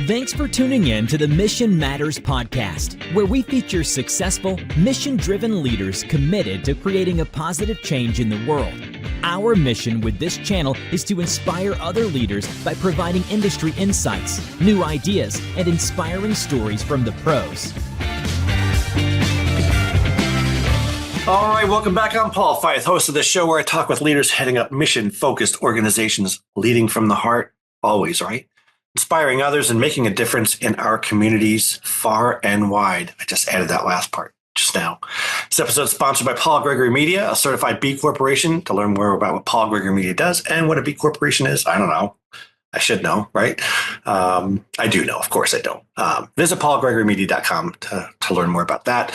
Thanks for tuning in to the Mission Matters podcast, where we feature successful, mission-driven leaders committed to creating a positive change in the world. Our mission with this channel is to inspire other leaders by providing industry insights, new ideas, and inspiring stories from the pros. All right, welcome back. I'm Paul Fyth, host of the show where I talk with leaders heading up mission-focused organizations, leading from the heart, always, right? Inspiring others and making a difference in our communities far and wide. I just added that last part just now. This episode is sponsored by Paul Gregory Media, a certified B Corporation. To learn more about what Paul Gregory Media does and what a B Corporation is, I don't know. I should know, right? I do know. Of course I don't. Visit paulgregorymedia.com to learn more about that.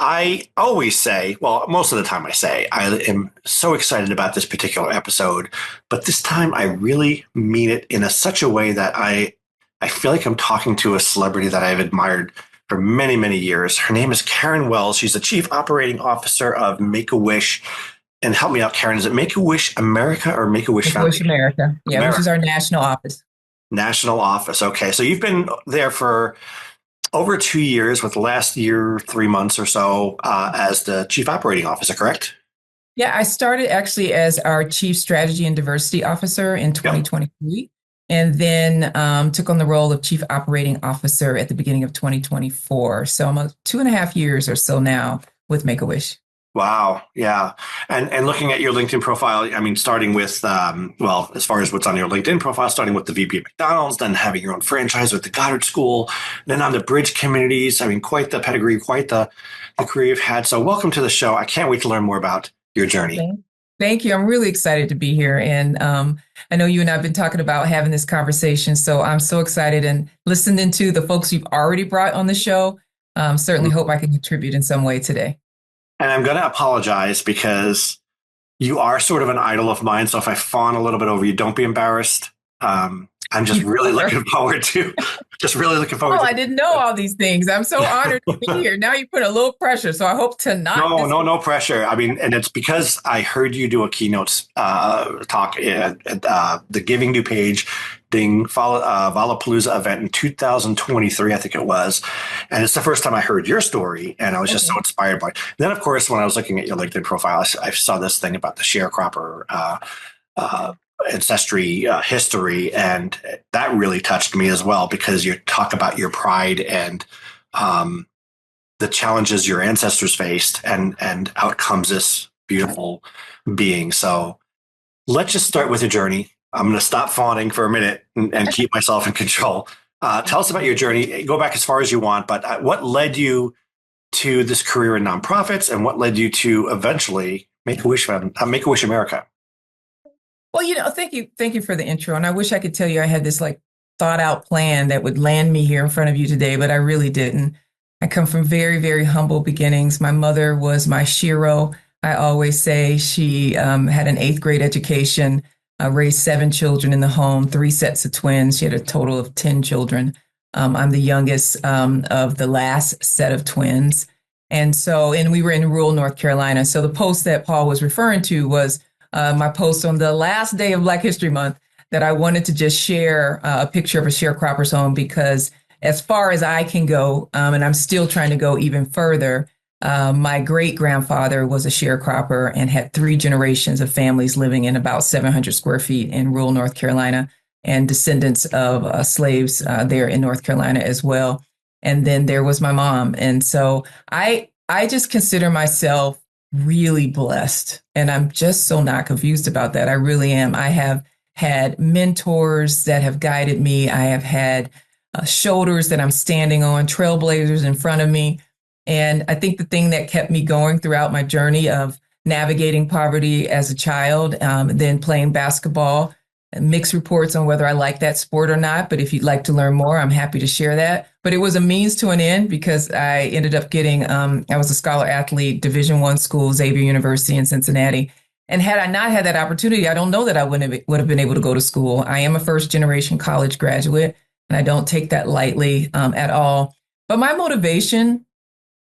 I always say, well, most of the time I say, I am so excited about this particular episode, but this time I really mean it in such a way that I feel like I'm talking to a celebrity that I've admired for many, many years. Her name is Karen Wells. She's the Chief Operating Officer of Make-A-Wish. And help me out, Karen, is it Make-A-Wish America or Make-A-Wish Foundation? Make-A-Wish America, yeah, which is our national office. National office, okay. So you've been there for over 2 years, with the last year, 3 months or so, as the Chief Operating Officer, correct? Yeah, I started actually as our Chief Strategy and Diversity Officer in 2023, and then took on the role of Chief Operating Officer at the beginning of 2024. So I'm 2.5 years or so now with Make-A-Wish. Wow. Yeah. And looking at your LinkedIn profile, I mean, starting with, as far as what's on your LinkedIn profile, starting with the VP of McDonald's, then having your own franchise with the Goddard School, then on the Bridge communities. I mean, quite the pedigree, quite the career you've had. So welcome to the show. I can't wait to learn more about your journey. Thank you. I'm really excited to be here. And I know you and I have been talking about having this conversation. So I'm so excited, and listening to the folks you've already brought on the show. Certainly hope I can contribute in some way today. And I'm going to apologize because you are sort of an idol of mine. So if I fawn a little bit over you, don't be embarrassed. I'm just really looking forward to. Oh, I didn't know all these things. I'm so honored to be here. Now you put a little pressure. So I hope to not. No pressure. I mean, and it's because I heard you do a keynote talk at the Giving New Page Valapalooza event in 2023, I think it was. And it's the first time I heard your story, and I was just so inspired by it. And then, of course, when I was looking at your LinkedIn profile, I saw this thing about the sharecropper ancestry history, and that really touched me as well, because you talk about your pride and the challenges your ancestors faced, and out comes this beautiful being. So let's just start with the journey. I'm going to stop fawning for a minute and keep myself in control. Tell us about your journey. Go back as far as you want, but what led you to this career in nonprofits, and what led you to eventually Make-A-Wish America? Well, thank you for the intro. And I wish I could tell you I had this thought out plan that would land me here in front of you today, but I really didn't. I come from very, very humble beginnings. My mother was my shero. I always say she had an 8th grade education. Raised 7 children in the home, 3 sets of twins. She had a total of 10 children. I'm the youngest of the last set of twins. And we were in rural North Carolina. So the post that Paul was referring to was my post on the last day of Black History Month, that I wanted to just share a picture of a sharecropper's home, because as far as I can go, and I'm still trying to go even further, my great-grandfather was a sharecropper and had 3 generations of families living in about 700 square feet in rural North Carolina, and descendants of slaves there in North Carolina as well. And then there was my mom. And so I just consider myself really blessed, and I'm just so not confused about that. I really am. I have had mentors that have guided me. I have had shoulders that I'm standing on, trailblazers in front of me. And I think the thing that kept me going throughout my journey of navigating poverty as a child, then playing basketball, mixed reports on whether I like that sport or not. But if you'd like to learn more, I'm happy to share that. But it was a means to an end, because I ended up getting, I was a scholar athlete, Division I school, Xavier University in Cincinnati. And had I not had that opportunity, I don't know that I would have been able to go to school. I am a 1st-generation college graduate, and I don't take that lightly at all. But my motivation,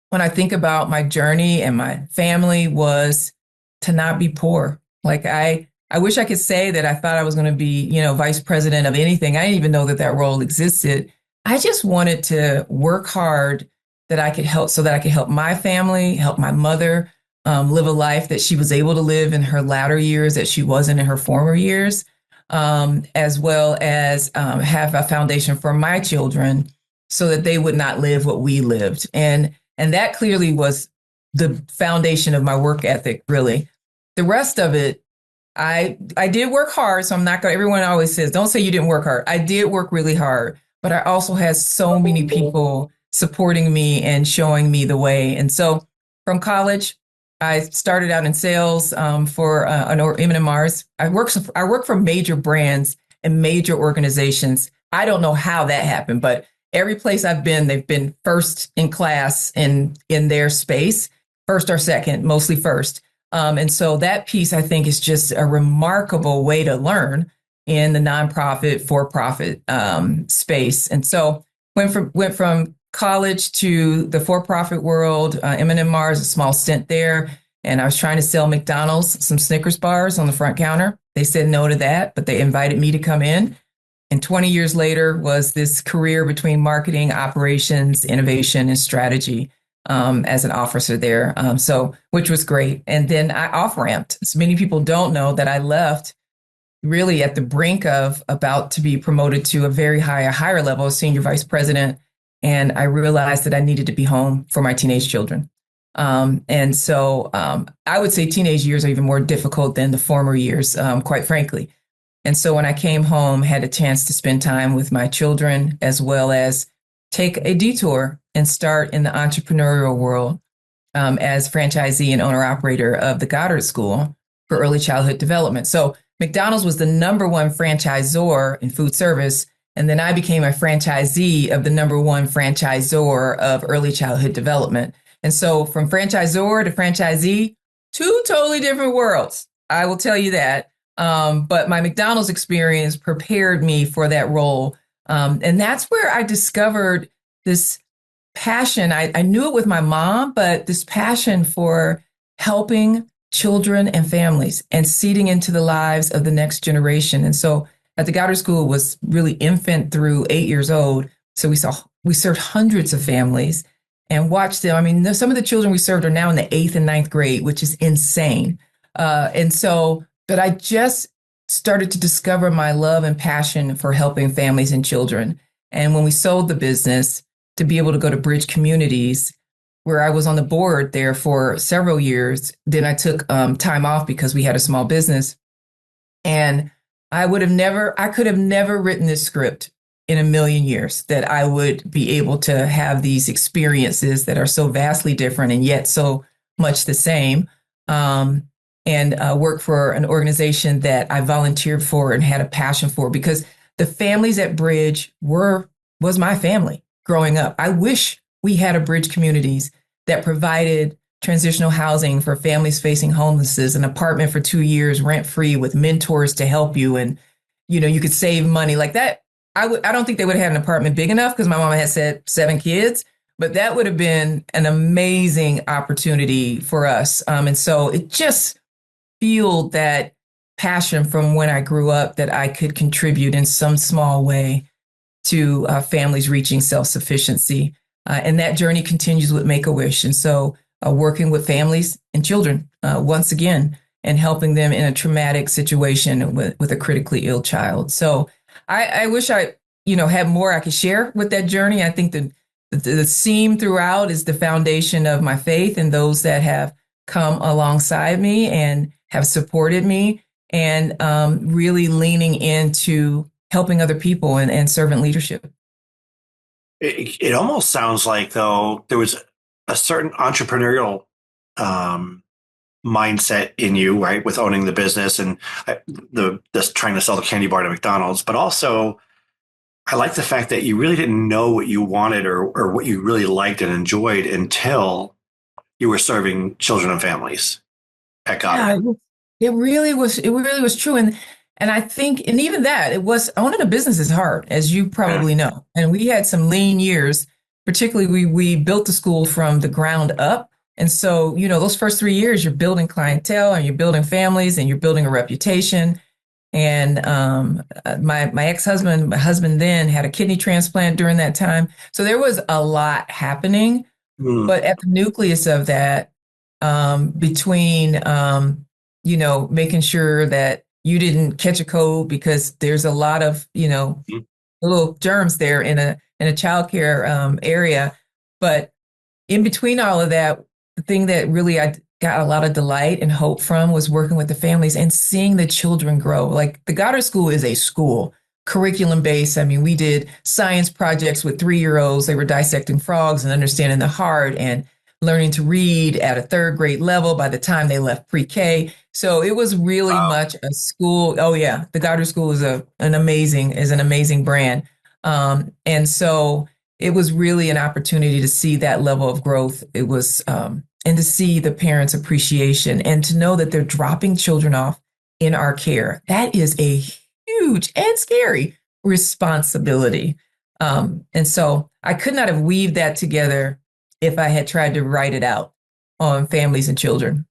when I think about my journey and my family, was to not be poor. I wish I could say that I thought I was going to be, vice president of anything. I didn't even know that role existed. I just wanted to work hard that I could help so that I could help my family, help my mother live a life that she was able to live in her latter years that she wasn't in her former years, as well as have a foundation for my children so that they would not live what we lived. And that clearly was the foundation of my work ethic, really. The rest of it, I did work hard, so I'm not going to, everyone always says, don't say you didn't work hard. I did work really hard, but I also had so many people supporting me and showing me the way. And so from college, I started out in sales for M&M's. I work for major brands and major organizations. I don't know how that happened, but every place I've been, they've been first in class in their space, first or second, mostly first. And so that piece, I think, is just a remarkable way to learn in the nonprofit, for-profit space. And so went from college to the for-profit world, M&M's, a small stint there. And I was trying to sell McDonald's some Snickers bars on the front counter. They said no to that, but they invited me to come in. And 20 years later was this career between marketing, operations, innovation, and strategy as an officer there. So, which was great. And then I off-ramped. So many people don't know that I left really at the brink of about to be promoted to a higher level, senior vice president. And I realized that I needed to be home for my teenage children. And so I would say teenage years are even more difficult than the former years, quite frankly. And so when I came home, had a chance to spend time with my children, as well as take a detour and start in the entrepreneurial world as franchisee and owner operator of the Goddard School for early childhood development. So McDonald's was the number one franchisor in food service. And then I became a franchisee of the number one franchisor of early childhood development. And so from franchisor to franchisee, two totally different worlds. I will tell you that. But my McDonald's experience prepared me for that role. And that's where I discovered this passion. I knew it with my mom, but this passion for helping children and families and seeding into the lives of the next generation. And so at the Goddard School was really infant through 8 years old. So we served hundreds of families and watched them. I mean, some of the children we served are now in the 8th and 9th grade, which is insane. But I just started to discover my love and passion for helping families and children. And when we sold the business, to be able to go to Bridge Communities, where I was on the board there for several years, then I took time off because we had a small business. And I could have never written this script in a million years that I would be able to have these experiences that are so vastly different and yet so much the same. And work for an organization that I volunteered for and had a passion for, because the families at Bridge was my family growing up. I wish we had a Bridge Communities that provided transitional housing for families facing homelessness, an apartment for 2 years, rent-free, with mentors to help you. And, you could save money like that. I don't think they would have had an apartment big enough because my mama had said 7 kids, but that would have been an amazing opportunity for us. And so it just fueled that passion from when I grew up that I could contribute in some small way to families reaching self-sufficiency. And that journey continues with Make-A-Wish. And so working with families and children once again, and helping them in a traumatic situation with a critically ill child. So I wish I, had more I could share with that journey. I think the theme throughout is the foundation of my faith and those that have come alongside me and have supported me, and really leaning into helping other people and servant leadership. It almost sounds like, though, there was a certain entrepreneurial mindset in you, right, with owning the business and trying to sell the candy bar to McDonald's. But also, I like the fact that you really didn't know what you wanted or what you really liked and enjoyed until you were serving children and families at Goddard. Yeah, it really was true. And I think, and even that, owning a business is hard, as you probably know. And we had some lean years, particularly we built the school from the ground up. And so, those first 3 years, you're building clientele and you're building families and you're building a reputation. And my ex-husband, my husband then had a kidney transplant during that time. So there was a lot happening. Mm. But at the nucleus of that, between making sure that you didn't catch a cold because there's a lot of little germs there in a childcare area, but in between all of that, the thing that really I got a lot of delight and hope from was working with the families and seeing the children grow. Like the Goddard School is a school, curriculum based. I mean, we did science projects with 3-year-olds. They were dissecting frogs and understanding the heart and learning to read at a third grade level by the time they left pre-K. So it was really much a school. Oh yeah, the Goddard School is an amazing brand. And so it was really an opportunity to see that level of growth. It was, and to see the parents' appreciation and to know that they're dropping children off in our care. That is a huge and scary responsibility. And so I could not have weaved that together if I had tried to write it out on families and children.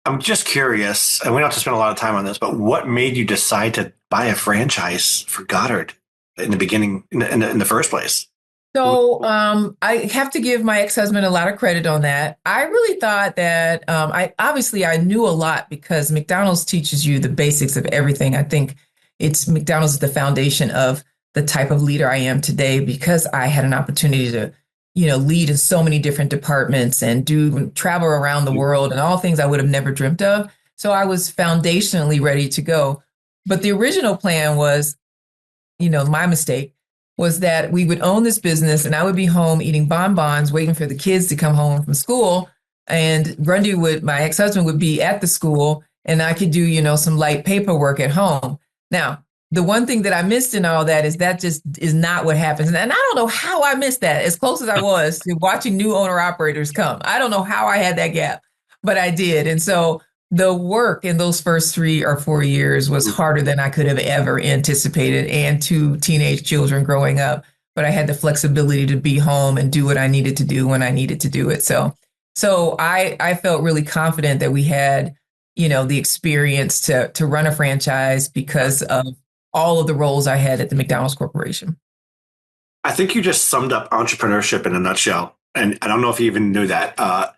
I'm just curious, and we don't have to spend a lot of time on this, but what made you decide to buy a franchise for Goddard in the beginning, in the first place? So I have to give my ex-husband a lot of credit on that. I really thought that I knew a lot because McDonald's teaches you the basics of everything. I think McDonald's is the foundation of the type of leader I am today because I had an opportunity to, lead in so many different departments and travel around the world and all things I would have never dreamt of. So I was foundationally ready to go. But the original plan was, my mistake was that we would own this business and I would be home eating bonbons, waiting for the kids to come home from school. And Grundy my ex-husband would be at the school and I could do, some light paperwork at home. Now, the one thing that I missed in all that just is not what happens. And I don't know how I missed that, as close as I was to watching new owner operators come. I don't know how I had that gap, but I did. And so the work in those first 3 or 4 years was harder than I could have ever anticipated, and 2 teenage children growing up. But I had the flexibility to be home and do what I needed to do when I needed to do it. So I felt really confident that we had, the experience to run a franchise because of all of the roles I had at the McDonald's Corporation. I think you just summed up entrepreneurship in a nutshell. And I don't know if you even knew that. What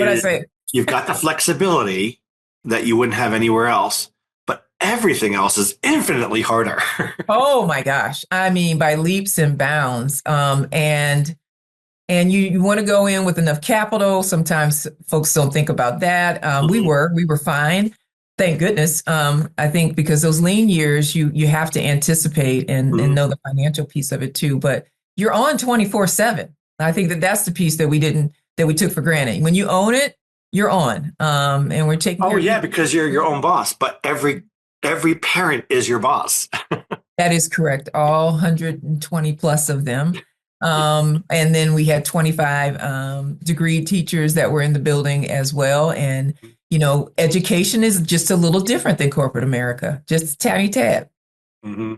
I say? You've got the flexibility that you wouldn't have anywhere else, but everything else is infinitely harder. Oh my gosh. I mean, by leaps and bounds. And you want to go in with enough capital. Sometimes folks don't think about that. We were fine. Thank goodness. I think because those lean years, you have to anticipate and know the financial piece of it too, but you're on 24/7. I think that's the piece that we took for granted. When you own it, you're on, and we're taking. Oh yeah, because you're your own boss, but every parent is your boss. That is correct. All 120 plus of them. And then we had 25 degree teachers that were in the building as well. And, education is just a little different than corporate America, just a tiny tad. Mm-hmm.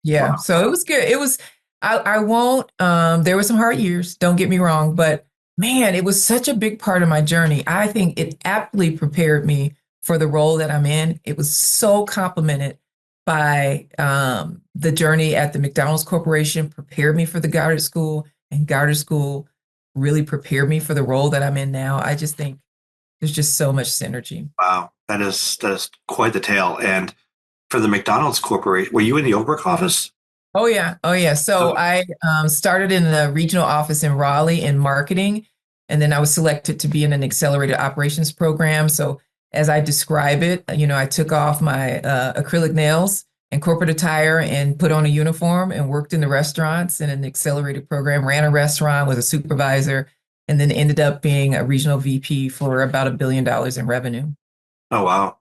Yeah. Wow. So it was good. It was, I won't, there were some hard years, don't get me wrong, but man, it was such a big part of my journey. I think it aptly prepared me for the role that I'm in. It was so complemented by the journey at the McDonald's Corporation, prepared me for the Goddard School, and Goddard School really prepared me for the role that I'm in now. I just think there's just so much synergy. Wow, that is quite the tale. And for the McDonald's Corporation, were you in the Oak Brook office? Oh yeah. So I started in the regional office in Raleigh in marketing, and then I was selected to be in an accelerated operations program. So as I describe it, I took off my acrylic nails and corporate attire and put on a uniform and worked in the restaurants in an accelerated program, ran a restaurant, was a supervisor, and then ended up being a regional VP for about $1 billion in revenue. Oh, wow.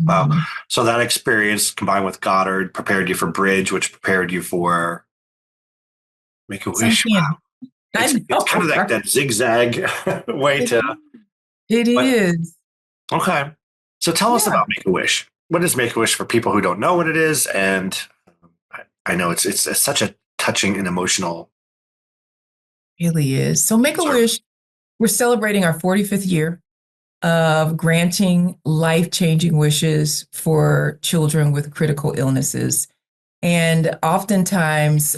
Wow. Mm-hmm. So that experience combined with Goddard prepared you for Bridge, which prepared you for Make-A-Wish. Wow. It's kind of that zigzag way It is. Okay. So tell us about Make-A-Wish. What is Make-A-Wish for people who don't know what it is? And I know it's such a touching and emotional. It really is. So Make-A-Wish, we're celebrating our 45th year. of granting life-changing wishes for children with critical illnesses. And oftentimes,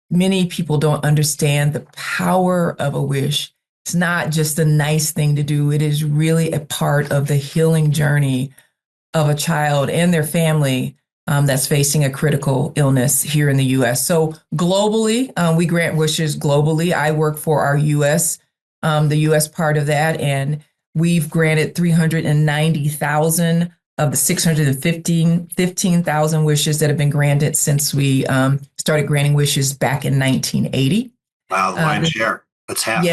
many people don't understand the power of a wish. It's not just a nice thing to do. It is really a part of the healing journey of a child and their family that's facing a critical illness here in the U.S. So globally, we grant wishes globally. I work for our U.S., the U.S. part of that, and we've granted 390,000 of the 15,000 wishes that have been granted since we started granting wishes back in 1980. Wow, the lion's share. That's half.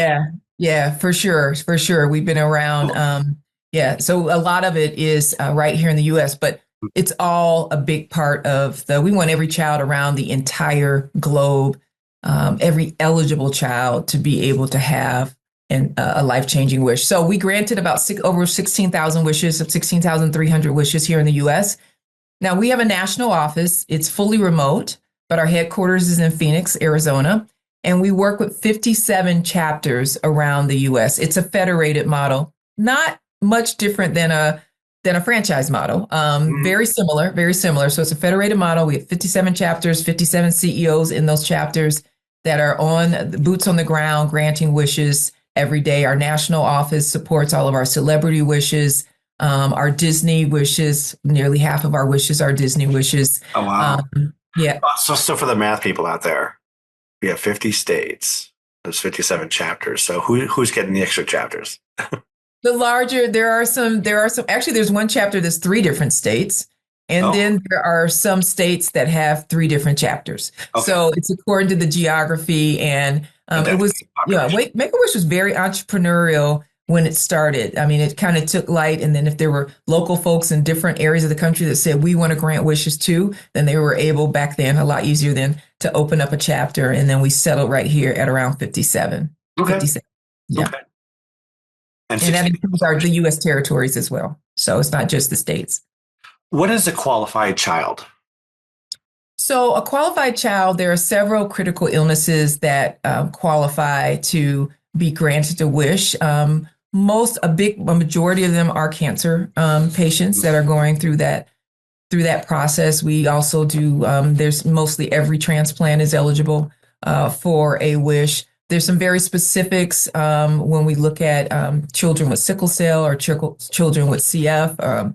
Yeah, for sure. For sure. We've been around. Cool. So a lot of it is right here in the U.S., but it's all a big part of we want every child around the entire globe, every eligible child to be able to have a life-changing wish. So we granted about over 16,000 wishes, of 16,300 wishes here in the U.S. Now we have a national office. It's fully remote, but our headquarters is in Phoenix, Arizona, and we work with 57 chapters around the U.S. It's a federated model, not much different than a franchise model. Very similar, very similar. So it's a federated model. We have 57 chapters, 57 CEOs in those chapters that are on boots on the ground, granting wishes every day. Our national office supports all of our celebrity wishes, our Disney wishes. Nearly half of our wishes are Disney wishes. Oh, wow. Yeah. So for the math people out there, we have 50 states. There's 57 chapters. So who's getting the extra chapters? The larger, there are some, actually, there's one chapter that's 3 different states. And then there are some states that have 3 different chapters. Okay. So it's according to the geography. And it was, Make-A-Wish was very entrepreneurial when it started. I mean, it kind of took light. And then if there were local folks in different areas of the country that said, we want to grant wishes too, then they were able back then, a lot easier than to open up a chapter. And then we settled right here at around 57. Okay. 57. Yeah. Okay. And that includes the U.S. territories as well. So it's not just the states. What is a qualified child? So a qualified child, there are several critical illnesses that qualify to be granted a wish. A majority of them are cancer patients that are going through that process. We also do, there's mostly every transplant is eligible for a wish. There's some very specifics when we look at children with sickle cell or children with CF.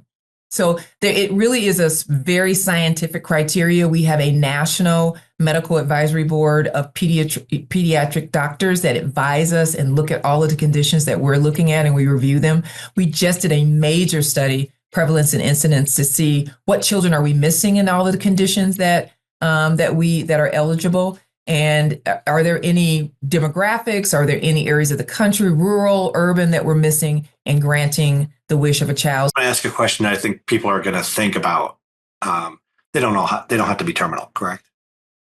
It really is a very scientific criteria. We have a national medical advisory board of pediatric doctors that advise us and look at all of the conditions that we're looking at, and we review them. We just did a major study, prevalence and incidence, to see what children are we missing in all of the conditions that are eligible. And are there any demographics? Are there any areas of the country, rural, urban, that we're missing in granting the wish of a child? I ask a question that I think people are going to think about. They don't have to be terminal, correct?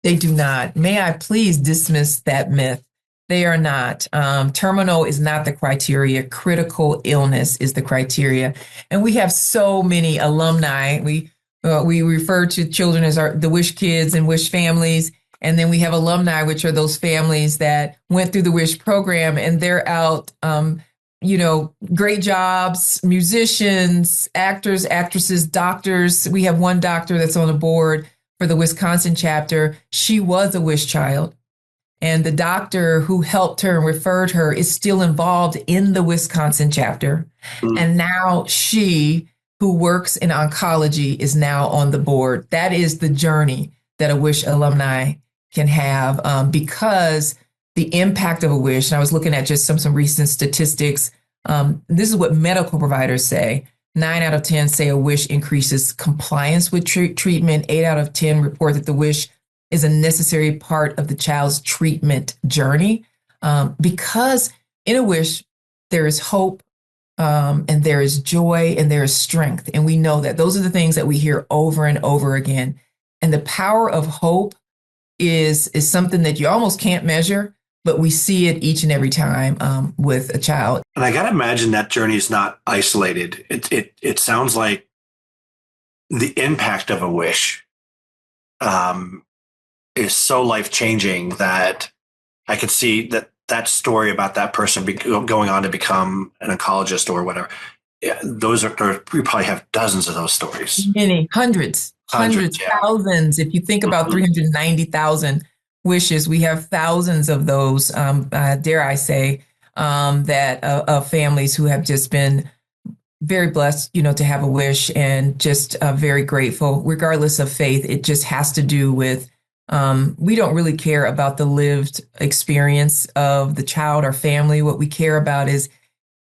They do not. May I please dismiss that myth? They are not. Terminal is not the criteria. Critical illness is the criteria. And we have so many alumni. We refer to children as the wish kids and wish families. And then we have alumni, which are those families that went through the WISH program and they're out, great jobs, musicians, actors, actresses, doctors. We have one doctor that's on the board for the Wisconsin chapter. She was a WISH child. And the doctor who helped her and referred her is still involved in the Wisconsin chapter. Mm. And now she, who works in oncology, is now on the board. That is the journey that a WISH alumni can have, because the impact of a wish, and I was looking at just some recent statistics. This is what medical providers say. 9 out of 10 say a wish increases compliance with treatment. 8 out of 10 report that the wish is a necessary part of the child's treatment journey. Because in a wish, there is hope, and there is joy, and there is strength. And we know that those are the things that we hear over and over again. And the power of hope is something that you almost can't measure, but we see it each and every time with a child. And I got to imagine that journey is not isolated. It sounds like the impact of a wish is so life-changing that I could see that that story about that person going on to become an oncologist or whatever. Yeah, we probably have dozens of those stories. Many, hundreds, Yeah. thousands. If you think about 390,000 wishes, we have thousands of those, dare I say, that of families who have just been very blessed, to have a wish, and just very grateful, regardless of faith. It just has to do with, we don't really care about the lived experience of the child or family. What we care about is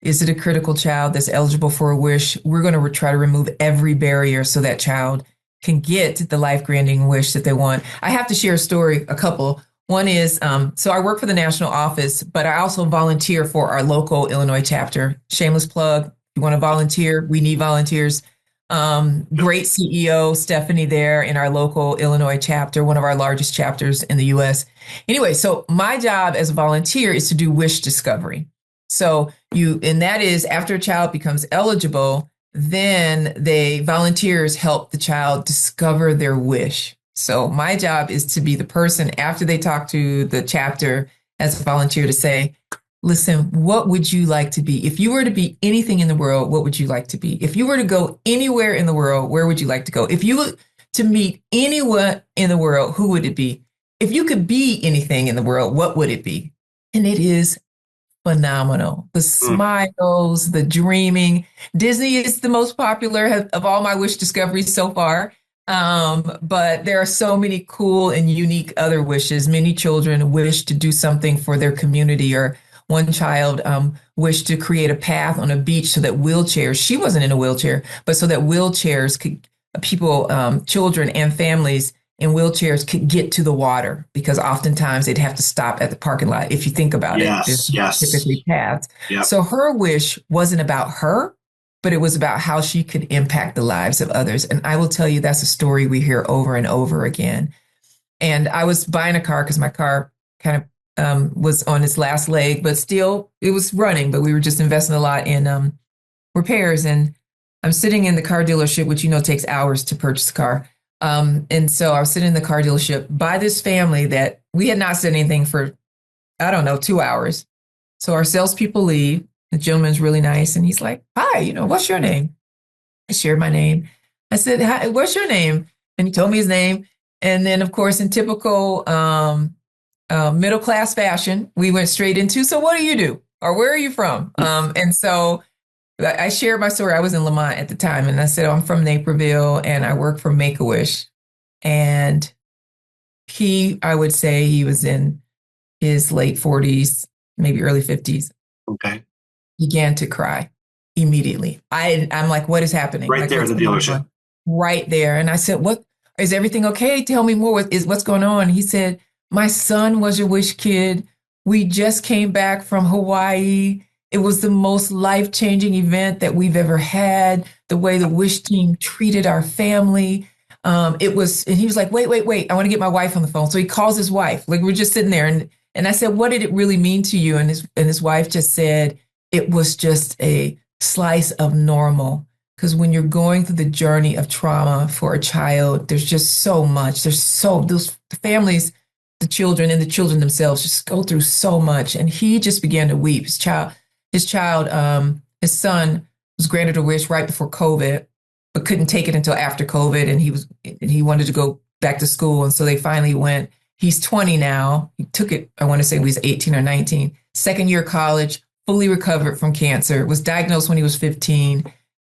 it a critical child that's eligible for a wish? We're going to try to remove every barrier so that child can get the life-granting wish that they want. I have to share a couple. One is, so I work for the national office, but I also volunteer for our local Illinois chapter. Shameless plug. You want to volunteer? We need volunteers. Great CEO, Stephanie, there in our local Illinois chapter, one of our largest chapters in the US. Anyway, so my job as a volunteer is to do wish discovery. So and that is after a child becomes eligible, then volunteers help the child discover their wish. So my job is to be the person after they talk to the chapter as a volunteer to say, listen, what would you like to be? If you were to be anything in the world, what would you like to be? If you were to go anywhere in the world, where would you like to go? If you were to meet anyone in the world, who would it be? If you could be anything in the world, what would it be? And it is phenomenal. The smiles, the dreaming. Disney is the most popular of all my wish discoveries so far. But there are so many cool and unique other wishes. Many children wish to do something for their community, or one child wished to create a path on a beach so that wheelchairs, she wasn't in a wheelchair, but so that wheelchairs could, children and families in wheelchairs could get to the water, because oftentimes they'd have to stop at the parking lot. If you think about it, there's typically paths. Yep. So her wish wasn't about her, but it was about how she could impact the lives of others. And I will tell you, that's a story we hear over and over again. And I was buying a car because my car kind of was on its last leg, but still it was running, but we were just investing a lot in repairs. And I'm sitting in the car dealership, which, takes hours to purchase a car. And so I was sitting in the car dealership by this family that we had not said anything for, 2 hours. So our salespeople leave. The gentleman's really nice. And he's like, hi, what's your name? I shared my name. I said, hi, what's your name? And he told me his name. And then, of course, in typical middle-class fashion, we went straight into, so what do you do? Or where are you from? And so I shared my story. I was in Lamont at the time. And I said, I'm from Naperville and I work for Make-A-Wish. And I would say he was in his late 40s, maybe early 50s. Okay. Began to cry immediately. I'm like, what is happening? Right there in the dealership. Right there. And I said, what, is everything okay? Tell me more. What's going on? He said, my son was a wish kid. We just came back from Hawaii. It was the most life-changing event that we've ever had. The way the wish team treated our family. And he was like, wait. I want to get my wife on the phone. So he calls his wife. Like, we're just sitting there. And I said, what did it really mean to you? And his wife just said, it was just a slice of normal. Because when you're going through the journey of trauma for a child, there's just so much. Those families, the children and the children themselves just go through so much. And he just began to weep. His son was granted a wish right before COVID, but couldn't take it until after COVID. And he wanted to go back to school. And so they finally went. He's 20 now. He took it, I want to say he was 18 or 19, second year college, fully recovered from cancer, was diagnosed when he was 15.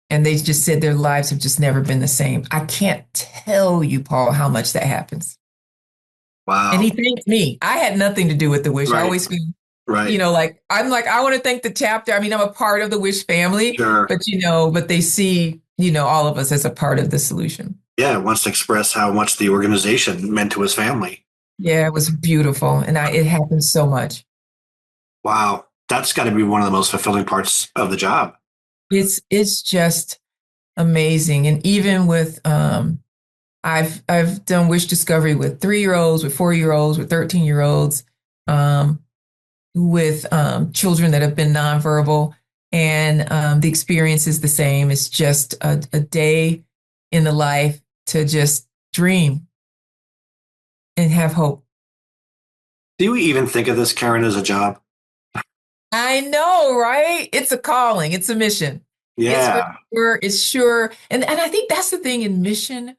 And they just said their lives have just never been the same. I can't tell you, Paul, how much that happens. Wow. And he thanked me. I had nothing to do with the wish. Right. I always feel, I want to thank the chapter. I mean, I'm a part of the wish family, sure. But they see, all of us as a part of the solution. Yeah. It wants to express how much the organization meant to his family. Yeah, it was beautiful. And it happened so much. Wow. That's got to be one of the most fulfilling parts of the job. It's just amazing. And even with, I've done wish discovery with 3-year-olds, with 4-year-olds, with 13-year-olds, with children that have been nonverbal. And the experience is the same. It's just a day in the life to just dream and have hope. Do you even think of this, Karen, as a job? I know, right? It's a calling, it's a mission. It's for Yeah. sure, it's sure. And I think that's the thing in mission.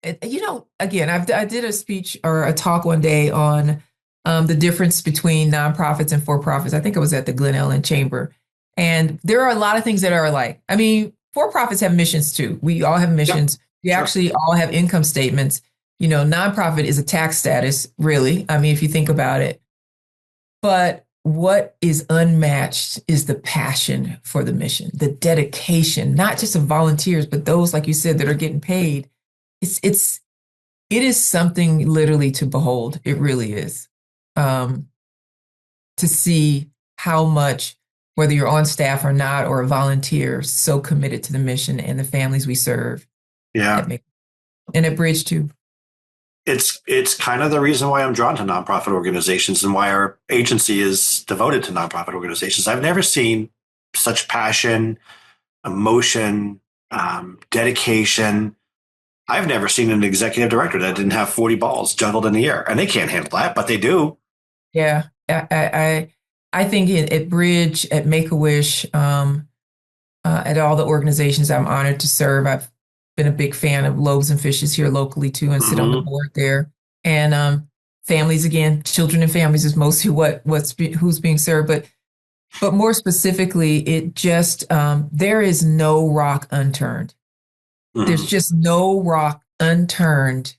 Again, I did a speech or a talk one day on the difference between nonprofits and for-profits. I think it was at the Glen Ellen Chamber. And there are a lot of things that are alike. I mean, for-profits have missions too. We all have Yep. missions. We Sure. actually all have income statements. Nonprofit is a tax status, really. I mean, if you think about it. But what is unmatched is the passion for the mission, the dedication, not just of volunteers, but those, like you said, that are getting paid. It is something literally to behold. It really is. To see how much, whether you're on staff or not, or a volunteer, so committed to the mission and the families we serve Yeah. and at Bridge too. It's kind of the reason why I'm drawn to nonprofit organizations and why our agency is devoted to nonprofit organizations. I've never seen such passion, emotion, dedication. I've never seen an executive director that didn't have 40 balls juggled in the air, and they can't handle that, but they do. Yeah, I think at Bridge, at Make-A-Wish, at all the organizations I'm honored to serve, I've been a big fan of Loaves and Fishes here locally too, and sit on the board there. And families, again, children and families is mostly who's being served, but more specifically, it just there is no rock unturned. There's just no rock unturned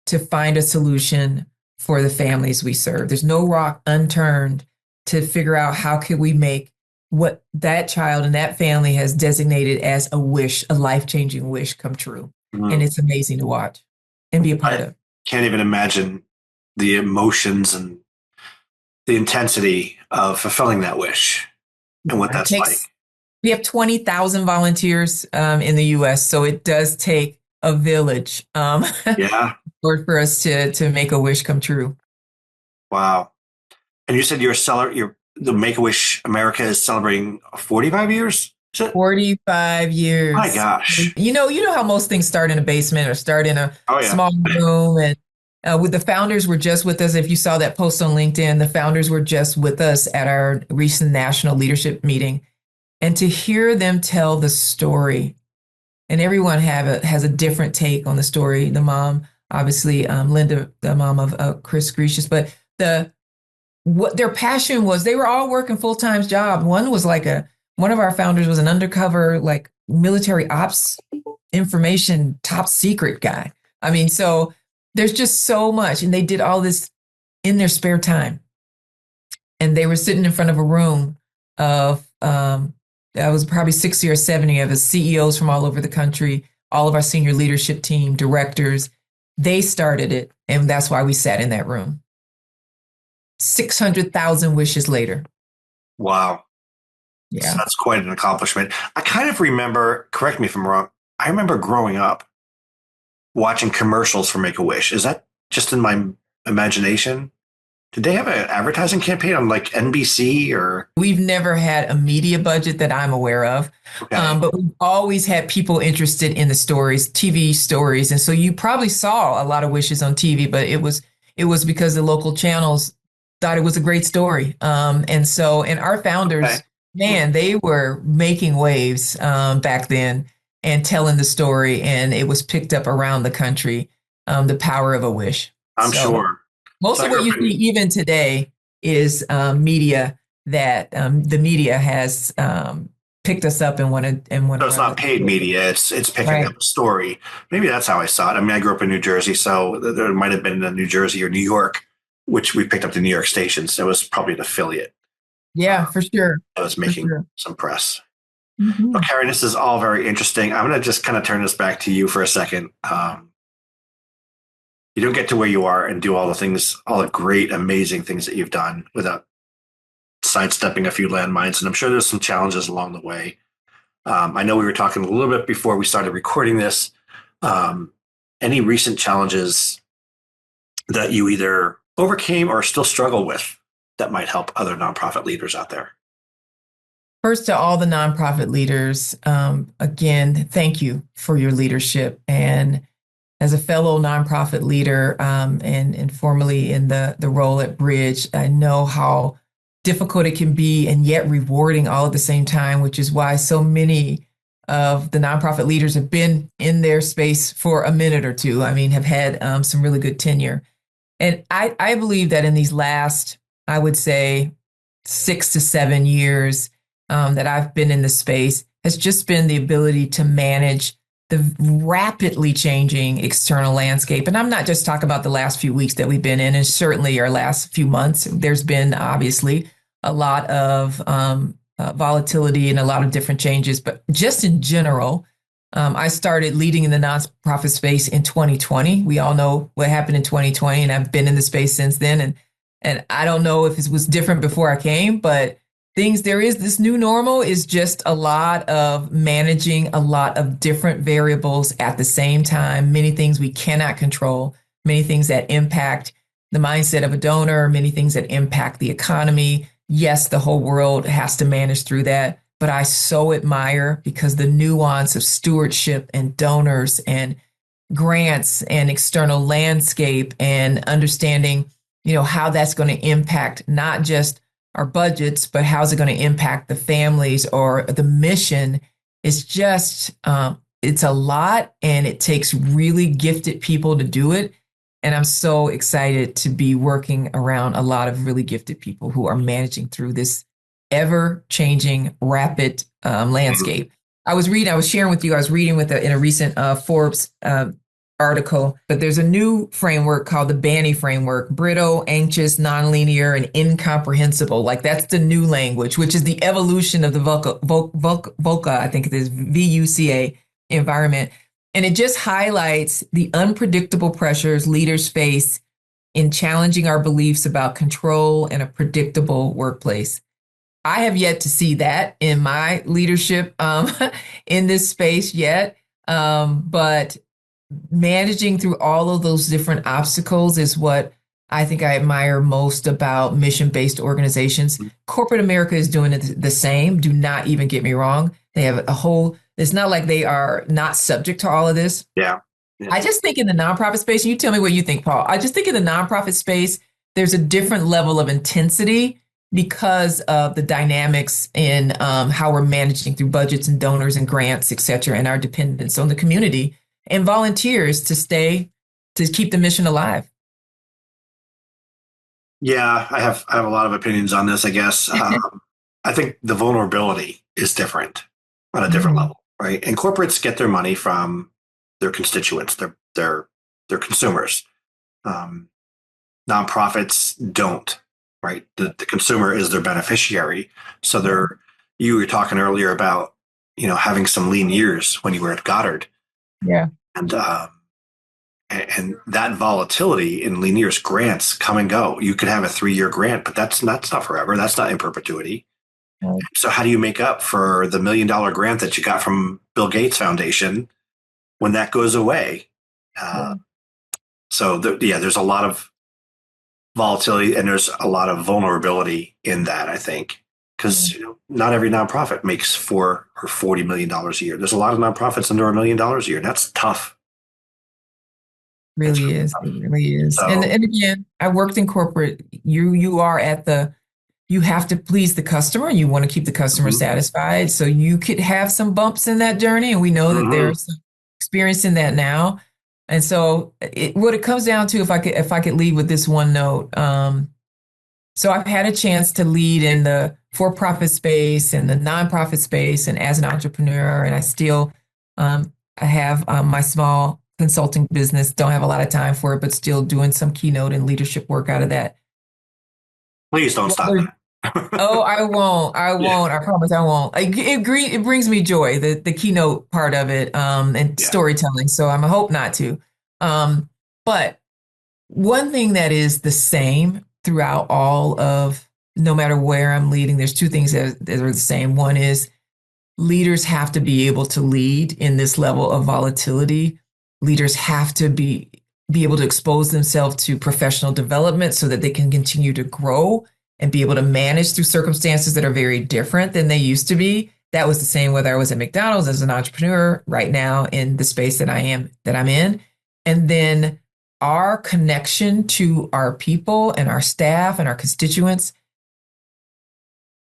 to find a solution for the families we serve. There's no rock unturned to figure out how could we make what that child and that family has designated as a wish, a life-changing wish, come true. And it's amazing to watch and be a part of. Can't even imagine the emotions and the intensity of fulfilling that wish and what that's like. We have 20,000 volunteers in the U.S., so it does take a village for us to make a wish come true. Wow. And you said the Make-A-Wish America is celebrating 45 years? 45 years. My gosh. You know how most things start in a basement or start in a small room. And with the founders were just with us. If you saw that post on LinkedIn, the founders were just with us at our recent national leadership meeting. And to hear them tell the story, and everyone has a different take on the story. The mom, obviously, Linda, the mom of Chris Grecius, but what their passion was, they were all working full-time job. One of our founders was an undercover, like military ops information, top secret guy. I mean, so there's just so much, and they did all this in their spare time. And they were sitting in front of a room of, that was probably 60 or 70 of us, CEOs from all over the country, all of our senior leadership team, directors. They started it, and that's why we sat in that room. 600,000 wishes later. Wow. Yeah. So that's quite an accomplishment. I kind of remember, correct me if I'm wrong, I remember growing up watching commercials for Make-A-Wish. Is that just in my imagination? Did they have an advertising campaign on like NBC or? We've never had a media budget that I'm aware of, but we've always had people interested in the stories, TV stories. And so you probably saw a lot of wishes on TV, but it was because the local channels thought it was a great story. And our founders, man, they were making waves back then and telling the story, and it was picked up around the country, the power of a wish. I'm sure. Most of what you see even today is media that the media has picked us up and wanted. So it's not paid media; it's picking up a story. Maybe that's how I saw it. I mean, I grew up in New Jersey, so there might have been in New Jersey or New York, which we picked up the New York stations. It was probably an affiliate. Yeah, for sure. I was making some press. Mm-hmm. Well, Karen, this is all very interesting. I'm going to just kind of turn this back to you for a second. You don't get to where you are and do all the great, amazing things that you've done without sidestepping a few landmines. And I'm sure there's some challenges along the way. I know we were talking a little bit before we started recording this. Any recent challenges that you either overcame or still struggle with that might help other nonprofit leaders out there? First, to all the nonprofit leaders, again, thank you for your leadership. And as a fellow nonprofit leader and formerly in the role at Bridge, I know how difficult it can be and yet rewarding all at the same time, which is why so many of the nonprofit leaders have been in their space for a minute or two. I mean, have had some really good tenure. And I believe that in these last, I would say, 6 to 7 years that I've been in the space has just been the ability to manage the rapidly changing external landscape. And I'm not just talking about the last few weeks that we've been in, and certainly our last few months. There's been obviously a lot of volatility and a lot of different changes, but just in general, I started leading in the nonprofit space in 2020. We all know what happened in 2020, and I've been in the space since then. And I don't know if it was different before I came, but there is this new normal is just a lot of managing a lot of different variables at the same time, many things we cannot control, many things that impact the mindset of a donor, many things that impact the economy. Yes, the whole world has to manage through that, but I so admire because the nuance of stewardship and donors and grants and external landscape and understanding, how that's going to impact not just our budgets, but how's it going to impact the families or the mission is just, it's a lot and it takes really gifted people to do it. And I'm so excited to be working around a lot of really gifted people who are managing through this ever changing, rapid landscape. I was sharing with you, I was reading in a recent Forbes article, but there's a new framework called the BANI framework: brittle, anxious, nonlinear, and incomprehensible. Like that's the new language, which is the evolution of the VUCA, I think it is VUCA environment. And it just highlights the unpredictable pressures leaders face in challenging our beliefs about control and a predictable workplace. I have yet to see that in my leadership in this space yet, but managing through all of those different obstacles is what I think I admire most about mission-based organizations. Corporate America is doing it the same. Do not even get me wrong. They have it's not like they are not subject to all of this. Yeah. I just think in the nonprofit space, and you tell me what you think, Paul, I just think in the nonprofit space, there's a different level of intensity because of the dynamics in how we're managing through budgets and donors and grants, et cetera, and our dependence on the community and volunteers to keep the mission alive. Yeah, I have a lot of opinions on this, I guess. I think the vulnerability is different on a different level, right? And corporates get their money from their constituents, their consumers. Nonprofits don't, right? The consumer is their beneficiary. So you were talking earlier about, having some lean years when you were at Goddard. Yeah. And that volatility in lean years, grants come and go. You could have a 3-year grant, but that's not forever. That's not in perpetuity. Right. So how do you make up for the $1 million grant that you got from Bill Gates Foundation when that goes away? So there's a lot of volatility and there's a lot of vulnerability in that, I think, because not every nonprofit makes $4 or $40 million a year. There's a lot of nonprofits under $1 million a year. And that's tough. Really is. It really is. So, and again, I worked in corporate. You have to please the customer and you want to keep the customer satisfied. So you could have some bumps in that journey. And we know that there's some experience in that now. And so what it comes down to, if I could lead with this one note. So I've had a chance to lead in the for-profit space and the nonprofit space and as an entrepreneur, and I still I have my small consulting business. Don't have a lot of time for it, but still doing some keynote and leadership work out of that. Please don't stop. Oh, I won't. I promise I won't. It brings me joy, the keynote part of it, and storytelling. So I'm a hope not to. But one thing that is the same throughout no matter where I'm leading, there's two things that are the same. One is leaders have to be able to lead in this level of volatility. Leaders have to be able to expose themselves to professional development so that they can continue to grow and be able to manage through circumstances that are very different than they used to be. That was the same whether I was at McDonald's as an entrepreneur right now in the space that I'm in. And then our connection to our people and our staff and our constituents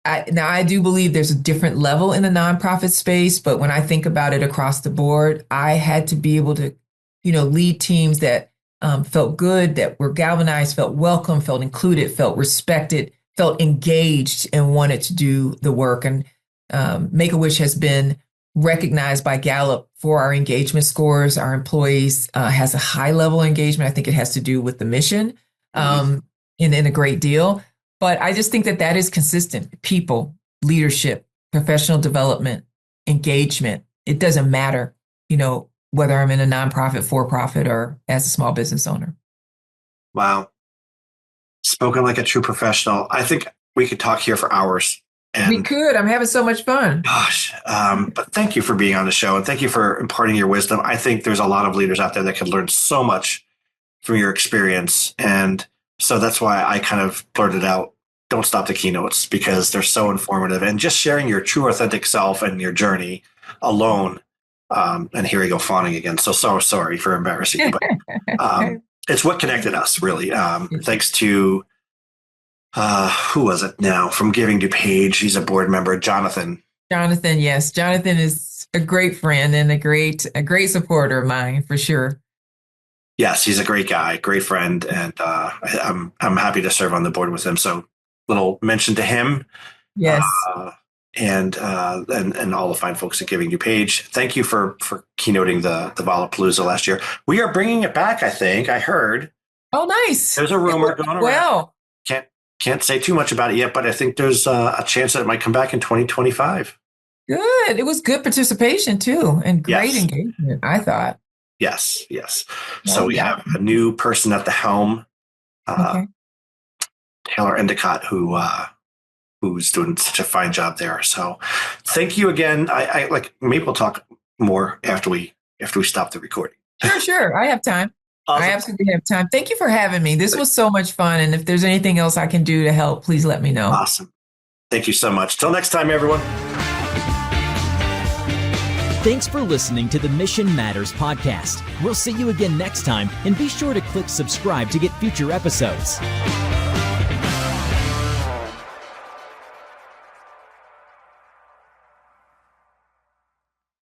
Now I do believe there's a different level in the nonprofit space, but when I think about it across the board, I had to be able to, lead teams that felt good, that were galvanized, felt welcome, felt included, felt respected, felt engaged, and wanted to do the work. And Make-A-Wish has been recognized by Gallup for our engagement scores. Our employees has a high level of engagement. I think it has to do with the mission in a great deal. But I just think that is consistent. People, leadership, professional development, engagement. It doesn't matter, whether I'm in a nonprofit, for-profit, or as a small business owner. Wow. Spoken like a true professional. I think we could talk here for hours. And we could. I'm having so much fun. Gosh. But thank you for being on the show, and thank you for imparting your wisdom. I think there's a lot of leaders out there that could learn so much from your experience. And so that's why I kind of blurted out, don't stop the keynotes, because they're so informative, and just sharing your true authentic self and your journey alone. And here we go fawning again. So sorry for embarrassing you, but it's what connected us, really. Thanks to, who was it now from Giving to Page? He's a board member, Jonathan. Jonathan, yes. Jonathan is a great friend and a great supporter of mine, for sure. Yes, he's a great guy, great friend, and I'm happy to serve on the board with him. So, little mention to him. Yes. And all the fine folks at Giving to Page. Thank you for keynoting the Volapalooza last year. We are bringing it back, I think. I heard. Oh, nice. There's a rumor going around. Well, can't say too much about it yet, but I think there's a chance that it might come back in 2025. Good. It was good participation too, and great engagement, I thought. Yes. So we have a new person at the helm, Taylor Endicott, who's doing such a fine job there. So thank you again. I like, maybe we'll talk more after we stop the recording. Sure. I have time. Awesome. I absolutely have time. Thank you for having me. This was so much fun. And if there's anything else I can do to help, please let me know. Awesome. Thank you so much. Till next time, everyone. Thanks for listening to the Mission Matters podcast. We'll see you again next time, and be sure to click subscribe to get future episodes.